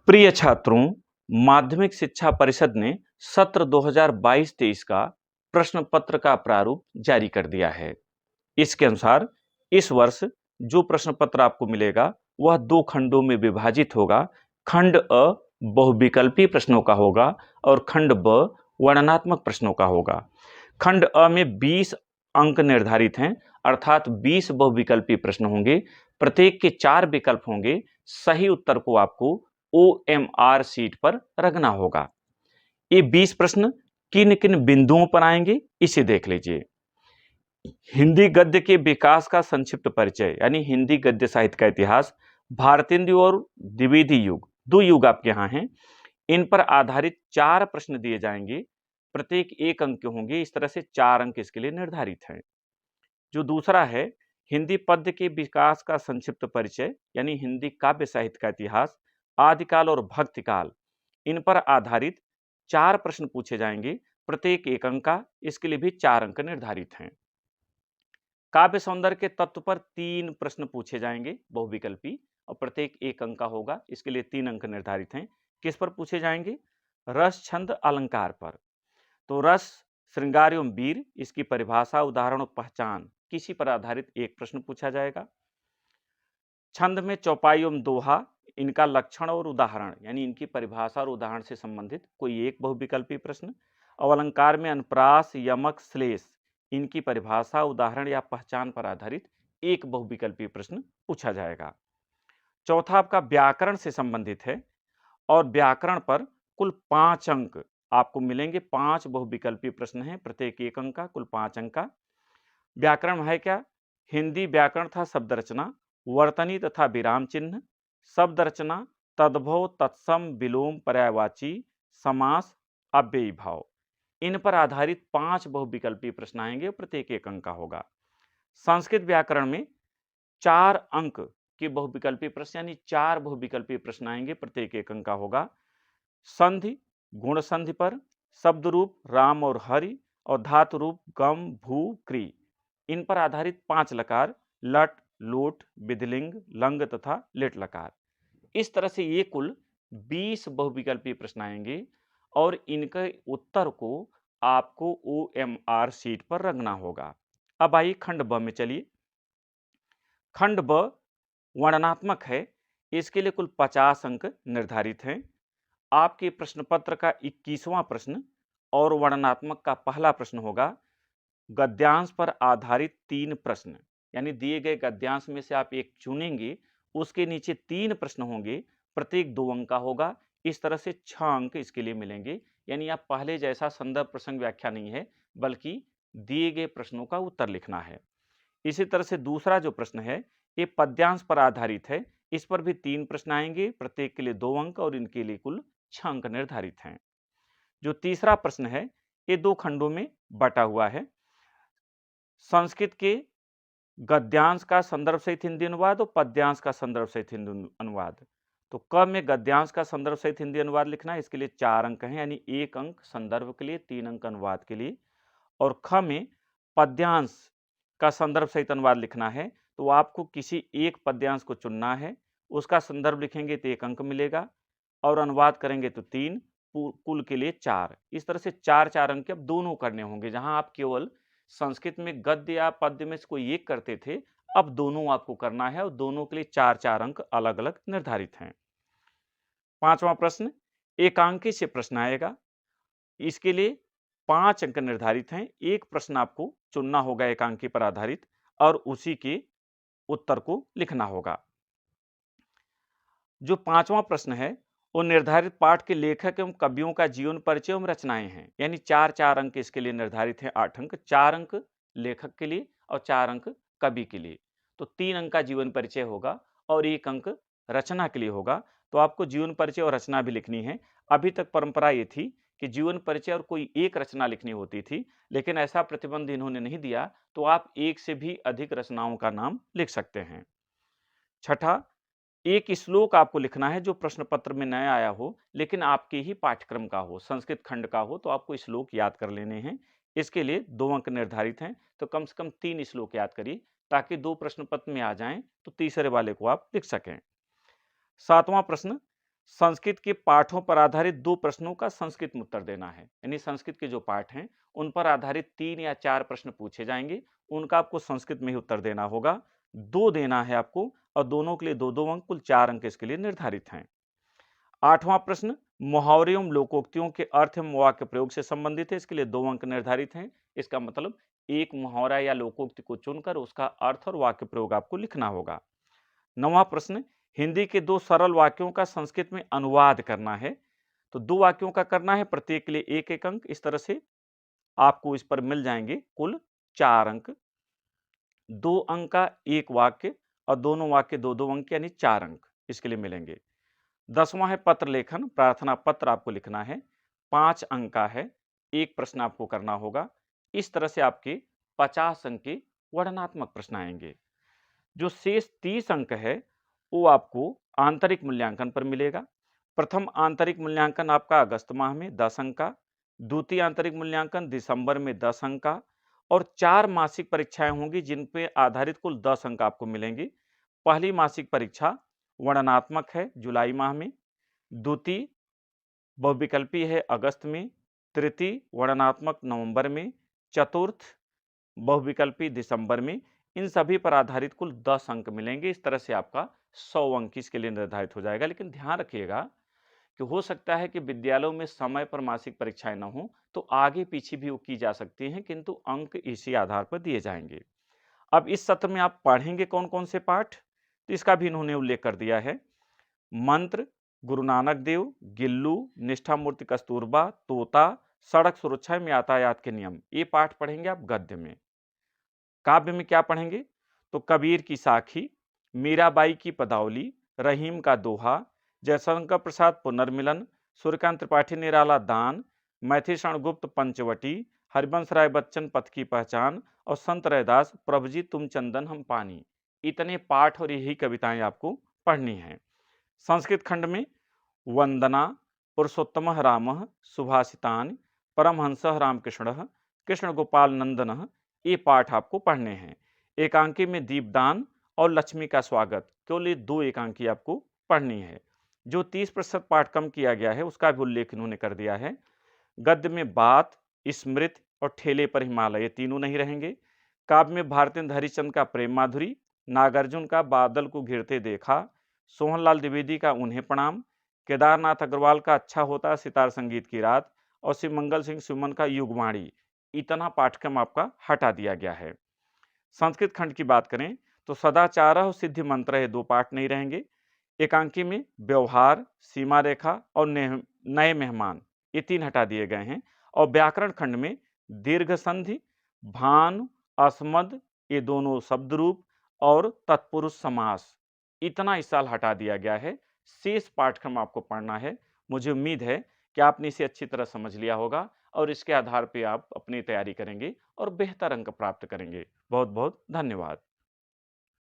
प्रिय छात्रों, माध्यमिक शिक्षा परिषद ने सत्र 2022-23 का प्रश्न पत्र का प्रारूप जारी कर दिया है। इसके अनुसार इस वर्ष जो प्रश्न पत्र आपको मिलेगा वह दो खंडों में विभाजित होगा। खंड अ बहुविकल्पी प्रश्नों का होगा और खंड ब वर्णनात्मक प्रश्नों का होगा। खंड अ में 20 अंक निर्धारित हैं, अर्थात 20 बहुविकल्पी प्रश्न होंगे। प्रत्येक के 4 विकल्प होंगे। सही उत्तर को आपको OMR शीट पर रखना होगा। ये 20 प्रश्न किन किन बिंदुओं पर आएंगे इसे देख लीजिए। हिंदी गद्य के विकास का संक्षिप्त परिचय, यानी हिंदी गद्य साहित्य का इतिहास, भारतेंदु और द्विवेदी युग, दो युग आपके यहाँ हैं। इन पर आधारित 4 प्रश्न दिए जाएंगे। प्रत्येक 1 अंक के होंगे। इस तरह से 4 अंक इसके लिए निर्धारित हैं। जो दूसरा है हिंदी पद्य के विकास का संक्षिप्त परिचय, यानी हिंदी काव्य साहित्य का इतिहास, आदिकाल और भक्तिकाल, इन पर आधारित 4 प्रश्न पूछे जाएंगे। प्रत्येक 1 अंक का। इसके लिए भी 4 अंक निर्धारित हैं। काव्य सौंदर्य के तत्व पर 3 प्रश्न पूछे जाएंगे बहुविकल्पी और प्रत्येक 1 अंक का होगा। इसके लिए 3 अंक निर्धारित हैं। किस पर पूछे जाएंगे? रस छंद अलंकार पर। तो रस, श्रृंगार एवं वीर, इसकी परिभाषा, उदाहरण और पहचान, किसी पर आधारित 1 प्रश्न पूछा जाएगा। छंद में चौपाई एवं दोहा, इनका लक्षण और उदाहरण, यानी इनकी परिभाषा और उदाहरण से संबंधित कोई एक बहुविकल्पी प्रश्न। और अलंकार में अनुप्रास, यमक, श्लेष, इनकी परिभाषा, उदाहरण या पहचान पर आधारित एक बहुविकल्पी प्रश्न पूछा जाएगा। चौथा आपका व्याकरण से संबंधित है और व्याकरण पर कुल 5 अंक आपको मिलेंगे। 5 बहुविकल्पी प्रश्न हैं, प्रत्येक 1 अंक का, कुल 5 अंक का। व्याकरण है क्या? हिंदी व्याकरण था शब्द रचना, वर्तनी तथा विराम चिन्ह, शब्द रचना, तद्भव, तत्सम, विलोम, पर्यायवाची, समास, अव्ययी भाव, इन पर आधारित 5 बहुविकल्पी प्रश्न आएंगे। प्रत्येक 1 अंक का होगा। संस्कृत व्याकरण में 4 अंक के बहुविकल्पी प्रश्न, यानी 4 बहुविकल्पी प्रश्न आएंगे। प्रत्येक 1 अंक का होगा। संधि, गुण संधि पर, शब्द रूप राम और हरि और धातु रूप गम, भू, क्री, इन पर आधारित 5 लकार, लट, लोट, विधिलिंग, लंग तथा लेट लकार। इस तरह से ये कुल 20 बहुविकल्पी प्रश्न आएंगे और इनके उत्तर को आपको OMR शीट पर रखना होगा। अब आइए खंड ब में चलिए। खंड ब वर्णनात्मक है। इसके लिए कुल 50 अंक निर्धारित हैं। आपके प्रश्न पत्र का 21वां प्रश्न और वर्णनात्मक का पहला प्रश्न होगा। गद्यांश पर आधारित 3 प्रश्न, यानी दिए गए गद्यांश में से आप एक चुनेंगे, उसके नीचे 3 प्रश्न होंगे, प्रत्येक 2 अंक का होगा। इस तरह से 6 अंक इसके लिए मिलेंगे। यानी आप पहले जैसा संदर्भ प्रसंग व्याख्या नहीं है, बल्कि दिए गए प्रश्नों का उत्तर लिखना है। इसी तरह से दूसरा जो प्रश्न है ये पद्यांश पर आधारित है। इस पर भी 3 प्रश्न आएंगे, प्रत्येक के लिए 2 अंक और इनके लिए कुल 6 अंक निर्धारित हैं। जो तीसरा प्रश्न है ये 2 खंडों में बटा हुआ है। संस्कृत के गद्यांश का संदर्भ सहित हिंदी अनुवाद और पद्यांश का संदर्भ सहित हिंदी अनुवाद। तो क में गद्यांश का संदर्भ सहित हिंदी अनुवाद लिखना है। इसके लिए 4 अंक हैं, यानी 1 अंक संदर्भ के लिए, 3 अंक अनुवाद के लिए। और ख में पद्यांश का संदर्भ सहित अनुवाद लिखना है। तो आपको किसी एक पद्यांश को चुनना है, उसका संदर्भ लिखेंगे तो 1 अंक मिलेगा और अनुवाद करेंगे तो 3, कुल के लिए 4। इस तरह से 4-4 अंक अब दोनों करने होंगे। जहां आप केवल संस्कृत में गद्य या पद्य में से कोई एक करते थे, अब दोनों आपको करना है और दोनों के लिए 4-4 अंक अलग अलग निर्धारित हैं। 5वां प्रश्न एकांकी से प्रश्न आएगा। इसके लिए 5 अंक निर्धारित हैं। एक प्रश्न आपको चुनना होगा एकांकी पर आधारित और उसी के उत्तर को लिखना होगा। जो 5वां प्रश्न है वो निर्धारित पाठ के लेखक एवं कवियों का जीवन परिचय एवं रचनाएं हैं, यानी 4-4 अंक इसके लिए निर्धारित हैं। 8 अंक, 4 अंक लेखक के लिए और 4 अंक कवि के लिए। तो 3 अंक का जीवन परिचय होगा और 1 अंक रचना के लिए होगा। तो आपको जीवन परिचय और रचना भी लिखनी है। अभी तक परंपरा ये थी कि जीवन परिचय और कोई एक रचना लिखनी होती थी, लेकिन ऐसा प्रतिबंध इन्होंने नहीं दिया, तो आप एक से भी अधिक रचनाओं का नाम लिख सकते हैं। छठा, एक श्लोक आपको लिखना है जो प्रश्न पत्र में नया आया हो, लेकिन आपके ही पाठ्यक्रम का हो, संस्कृत खंड का हो, तो आपको श्लोक याद कर लेने हैं। इसके लिए 2 अंक निर्धारित हैं। तो कम से कम 3 श्लोक याद करिए, ताकि 2 प्रश्न पत्र में आ जाएं तो तीसरे वाले को आप लिख सकें। 7वां प्रश्न, संस्कृत के पाठों पर आधारित 2 प्रश्नों का संस्कृत में उत्तर देना है। यानी संस्कृत के जो पाठ हैं उन पर आधारित 3 या 4 प्रश्न पूछे जाएंगे, उनका आपको संस्कृत में ही उत्तर देना होगा। 2 देना है आपको और दोनों के लिए 2-2 अंक, कुल 4 अंक इसके लिए निर्धारित हैं। 8वां प्रश्न मुहावरे एवं लोकोक्तियों के अर्थ एवं वाक्य प्रयोग से संबंधित है, इसके लिए 2 अंक निर्धारित हैं। इसका मतलब एक मुहावरा या लोकोक्ति को चुनकर उसका अर्थ और वाक्य प्रयोग आपको लिखना होगा। 9वां प्रश्न हिंदी के 2 सरल वाक्यों का संस्कृत में अनुवाद करना है। तो 2 वाक्यों का करना है, प्रत्येक के लिए 1-1 अंक। इस तरह से आपको इस पर मिल जाएंगे कुल 4 अंक। 2 अंक का एक वाक्य और दोनों वाक्य 2-2 अंक यानी 4 अंक इसके लिए मिलेंगे। 10वां है पत्र लेखन, प्रार्थना पत्र आपको लिखना है, 5 अंक का है, एक प्रश्न आपको करना होगा। इस तरह से आपके 50 अंक के वर्णनात्मक प्रश्न आएंगे। जो शेष 30 अंक है वो आपको आंतरिक मूल्यांकन पर मिलेगा। प्रथम आंतरिक मूल्यांकन आपका अगस्त माह में 10 अंक का, द्वितीय आंतरिक मूल्यांकन दिसंबर में 10 अंक का और 4 मासिक परीक्षाएं होंगी जिन पे आधारित कुल 10 अंक आपको मिलेंगे। पहली मासिक परीक्षा वर्णनात्मक है जुलाई माह में, द्वितीय बहुविकल्पी है अगस्त में, तृतीय वर्णनात्मक नवंबर में, चतुर्थ बहुविकल्पी दिसंबर में। इन सभी पर आधारित कुल 10 अंक मिलेंगे। इस तरह से आपका 100 अंक इसके लिए निर्धारित हो जाएगा। लेकिन ध्यान रखिएगा कि हो सकता है कि विद्यालयों में समय पर मासिक परीक्षाएं न हो तो आगे पीछे भी वो की जा सकती हैं, किंतु अंक इसी आधार पर दिए जाएंगे। अब इस सत्र में आप पढ़ेंगे कौन कौन से पाठ, तो इसका भी इन्होंने उल्लेख कर दिया है। मंत्र, गुरु नानक देव, गिल्लू, निष्ठा मूर्ति कस्तूरबा, तोता, सड़क सुरक्षा में यातायात के नियम, ये पाठ पढ़ेंगे आप गद्य में। काव्य में क्या पढ़ेंगे, तो कबीर की साखी, मीराबाई की पदावली, रहीम का दोहा, जयशंकर प्रसाद पुनर्मिलन, सूर्यकांत त्रिपाठी निराला दान, मैथिलीशरण गुप्त पंचवटी, हरिवंश राय बच्चन पथ की पहचान और संत रैदास प्रभुजी तुम चंदन हम पानी। इतने पाठ और यही कविताएं आपको पढ़नी हैं। संस्कृत खंड में वंदना, पुरुषोत्तम राम, सुभाषितान, परमहंस रामकृष्ण, कृष्ण गोपाल नंदन, ये पाठ आपको पढ़ने हैं। एकांकी में दीपदान और लक्ष्मी का स्वागत, केवल ये 2 एकांकी आपको पढ़नी है। जो 30% पाठ कम किया गया है उसका भी उल्लेख इन्होंने कर दिया है। गद्य में बात, स्मृति और ठेले पर हिमालय, ये तीनों नहीं रहेंगे। काव्य में भारतेंद्र हरिश्चंद्र का प्रेम माधुरी, नागार्जुन का बादल को घिरते देखा, सोहनलाल द्विवेदी का उन्हें प्रणाम, केदारनाथ अग्रवाल का अच्छा होता सितार संगीत की रात और श्री मंगल सिंह सुमन का युगवाणी। इतना पाठ्यक्रम आपका हटा दिया गया है। संस्कृत खंड की बात करें तो सदाचार और सिद्धि मंत्र, ये 2 पाठ नहीं रहेंगे। एकांकी में व्यवहार, सीमा रेखा और नए मेहमान, ये 3 हटा दिए गए हैं। और व्याकरण खंड में दीर्घ संधि, भानु, अस्मद, ये दोनों शब्द रूप और तत्पुरुष समास, इतना इस साल हटा दिया गया है। शेष पाठ्यक्रम आपको पढ़ना है। मुझे उम्मीद है कि आपने इसे अच्छी तरह समझ लिया होगा और इसके आधार पर आप अपनी तैयारी करेंगे और बेहतर अंक प्राप्त करेंगे। बहुत बहुत धन्यवाद।